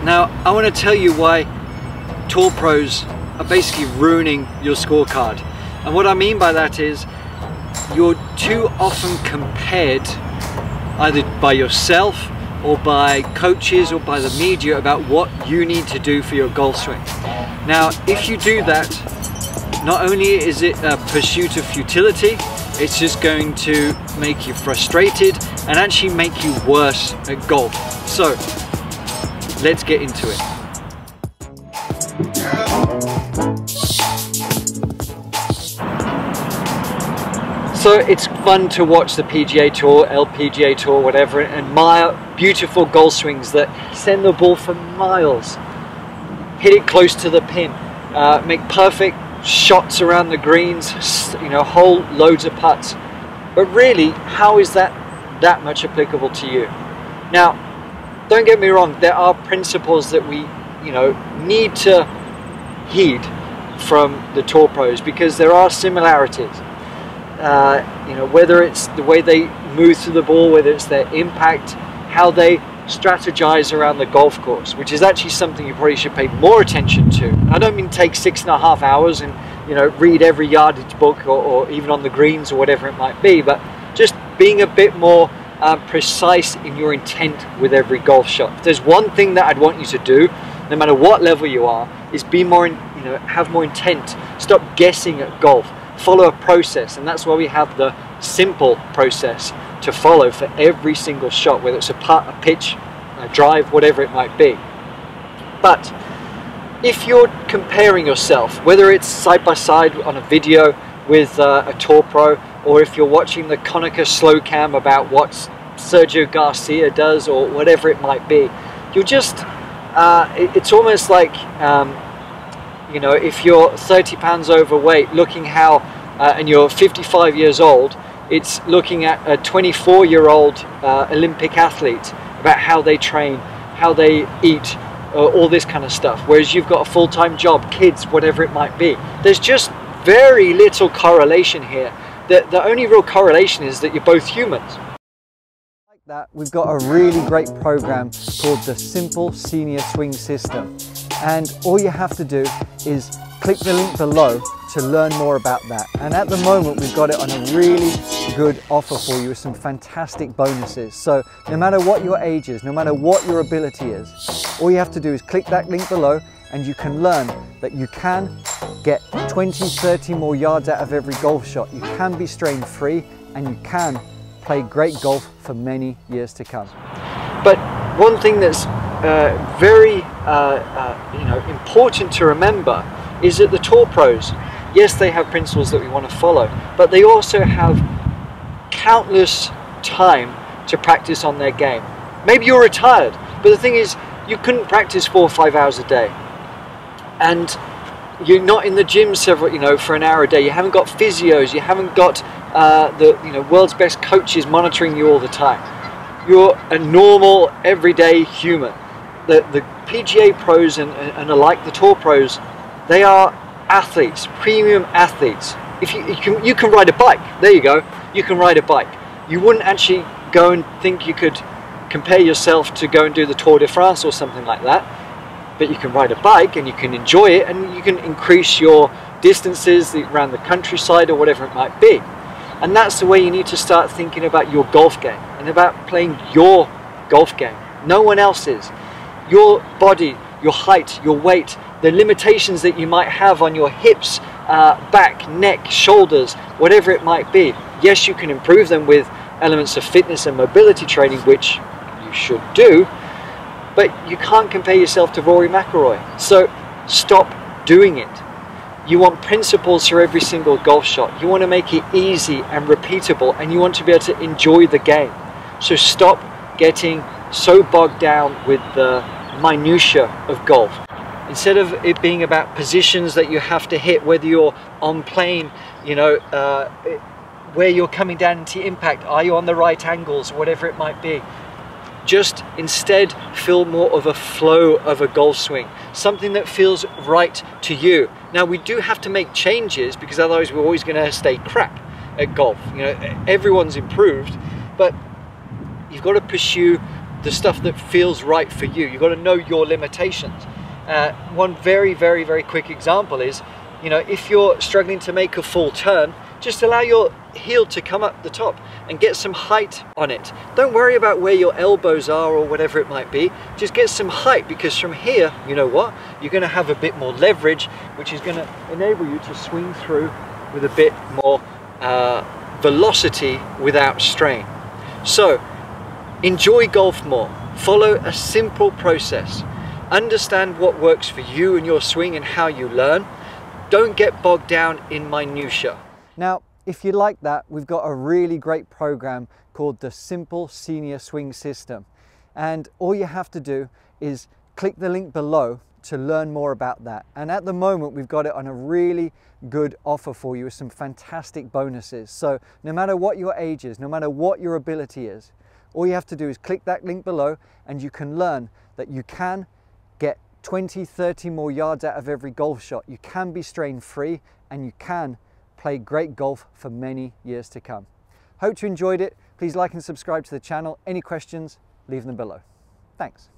Now, I want to tell you why tour pros are basically ruining your scorecard. And what I mean by that is you're too often compared either by yourself or by coaches or by the media about what you need to do for your golf swing. Now, if you do that, not only is it a pursuit of futility, it's just going to make you frustrated and actually make you worse at golf. So, let's get into it. So it's fun to watch the PGA Tour, LPGA Tour, whatever, and admire beautiful golf swings that send the ball for miles, hit it close to the pin, make perfect shots around the greens, you know, hole loads of putts. But really, how is that much applicable to you? Now, don't get me wrong, there are principles that we, you know, need to heed from the tour pros because there are similarities. You know, whether it's the way they move through the ball, whether it's their impact, how they strategize around the golf course, which is actually something you probably should pay more attention to. I don't mean take 6.5 hours and, you know, read every yardage book or even on the greens or whatever it might be, but just being a bit more precise in your intent with every golf shot. If there's one thing that I'd want you to do, no matter what level you are, is be more, you know, have more intent. Stop guessing at golf. Follow a process, and that's why we have the simple process to follow for every single shot, whether it's a putt, a pitch, a drive, whatever it might be. But if you're comparing yourself, whether it's side by side on a video with a tour pro, or if you're watching the Konica slow cam about what Sergio Garcia does or whatever it might be, you're just, it's almost like, you know, if you're 30 pounds overweight, looking how, and you're 55 years old, it's looking at a 24-year-old Olympic athlete about how they train, how they eat, all this kind of stuff. Whereas you've got a full-time job, kids, whatever it might be. There's just very little correlation here. The only real correlation is that you're both humans. Like that, we've got a really great program called the Simple Senior Swing System. And all you have to do is click the link below to learn more about that. And at the moment, we've got it on a really good offer for you with some fantastic bonuses. So no matter what your age is, no matter what your ability is, all you have to do is click that link below and you can learn that you can get 20, 30 more yards out of every golf shot. You can be strain free and you can play great golf for many years to come. But one thing that's very you know, important to remember is that the tour pros, yes, they have principles that we want to follow, but they also have countless time to practice on their game. Maybe you're retired, but the thing is, you couldn't practice 4 or 5 hours a day, and you're not in the gym several, you know, for an hour a day. You haven't got physios, you haven't got the, you know, world's best coaches monitoring you all the time. You're a normal, everyday human. The PGA pros and alike the tour pros, they are athletes, premium athletes. If you can ride a bike, there you go, you can ride a bike. You wouldn't actually go and think you could compare yourself to go and do the Tour de France or something like that, but you can ride a bike and you can enjoy it and you can increase your distances around the countryside or whatever it might be. And that's the way you need to start thinking about your golf game and about playing your golf game, no one else's. Your body, your height, your weight, the limitations that you might have on your hips, back, neck, shoulders, whatever it might be. Yes, you can improve them with elements of fitness and mobility training, which you should do, but you can't compare yourself to Rory Mcilroy. So stop doing it. You want principles for every single golf shot. You want to make it easy and repeatable, and you want to be able to enjoy the game. So stop getting so bogged down with the minutiae of golf. Instead of it being about positions that you have to hit, whether you're on plane, you know, where you're coming down into impact, are you on the right angles, whatever it might be. Just instead feel more of a flow of a golf swing, something that feels right to you. Now, we do have to make changes because otherwise we're always going to stay crap at golf. You know, everyone's improved, but you've got to pursue the stuff that feels right for you. You've got to know your limitations. One very quick example is, you know, if you're struggling to make a full turn, just allow your heel to come up the top and get some height on it. Don't worry about where your elbows are or whatever it might be. Just get some height, because from here, you know what? You're going to have a bit more leverage, which is going to enable you to swing through with a bit more velocity without strain. So enjoy golf more. Follow a simple process. Understand what works for you and your swing and how you learn. Don't get bogged down in minutia. Now, if you like that, we've got a really great program called the Simple Senior Swing System. And all you have to do is click the link below to learn more about that. And at the moment, we've got it on a really good offer for you with some fantastic bonuses. So no matter what your age is, no matter what your ability is, all you have to do is click that link below and you can learn that you can get 20, 30 more yards out of every golf shot. You can be strain free and you can play great golf for many years to come. Hope you enjoyed it. Please like and subscribe to the channel. Any questions, leave them below. Thanks.